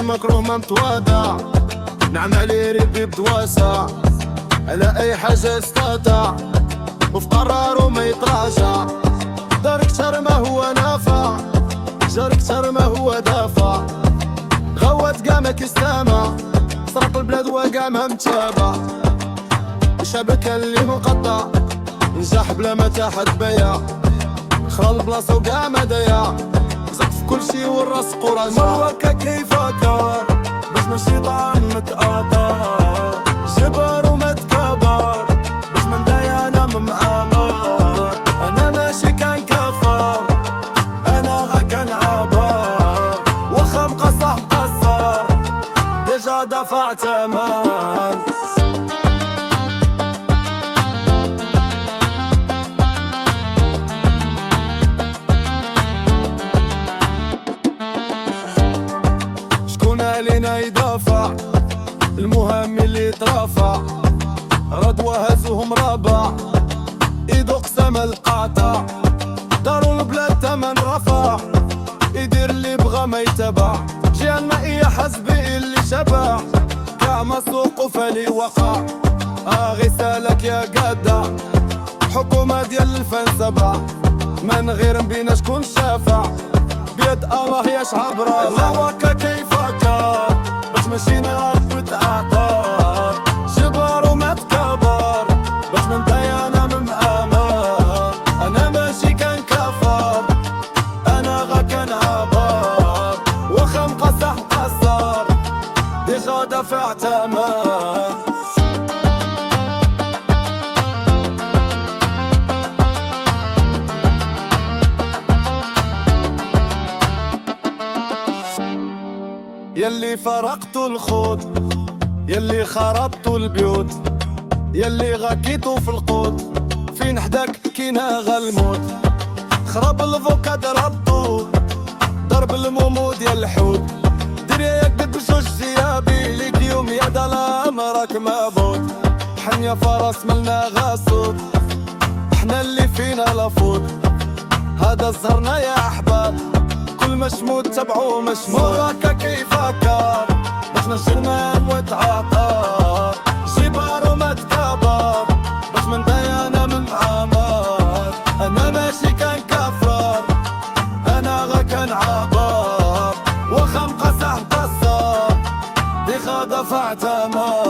مكروه ما متواضع، نعم عليه ربي بدواسة، على أي حاجة استطاع، وفي قراره ما يتراجع. دار كتر ما هو نافع، جار كتر ما هو دافع، غوت قا ما كيستمع، سرق البلاد وقا ما متابع. شبكة اللي مقطع، نجاح بلا ما تحت بيع، خرا البلاصة وقا ما ضيع، زق في كل شي والراس قراجع. مروكا كيفكر باش ماشي طعم متقاطع، جبر وما تكبر باش من داي انا مأمر. انا ماشي كنكفر انا غا كنعبر، واخا بقى صح مقصر ديجا دفع تمن. علينا يدافع، المهم اللي يترافع، رضوى هزوهم رابع، ايدو قسم القاطع، داروا البلاد تمن رفع، يدير اللي بغا ما يتبع، جينا اي حسبي اللي شبع، كاع ما سوقو فالي وقع. غي سالك يا قادة حكومة ديال الفن سبع، من غير بينا شكون شافع، بيد الله يا شعب رافع. مروكا كيفكر باش ماشي نعرف بتعطر، جبر وما تكبر باش من داي انا مأمر. انا ماشي كنكفر انا غا كنعبر، واخا مقصح مقصر ديجا دافع تمن. يلي فرقتوا الخوت، يلي خربتوا البيوت، يلي غاكيتوا في القوت، فين حداك كينا غالموت. خرب الفوكا ضربتو ضرب المومو ديال الحوت، دريك بجوج ثيابي ليك يوم يا ظلام راك مابوت. حن يا فرس ملنا غاسوت، حنا اللي فينا لافوت، هذا زهرنا يا احباب، كل مشموت تبعو مشموت. مروكا كيفكر باش ماشي نام وتعطر، جبر وما تكبر باش من داي انا مأمر. انا ماشي كنكفر انا غا كنعبر، واخا مقصح مقصر ديجا دفع تمن.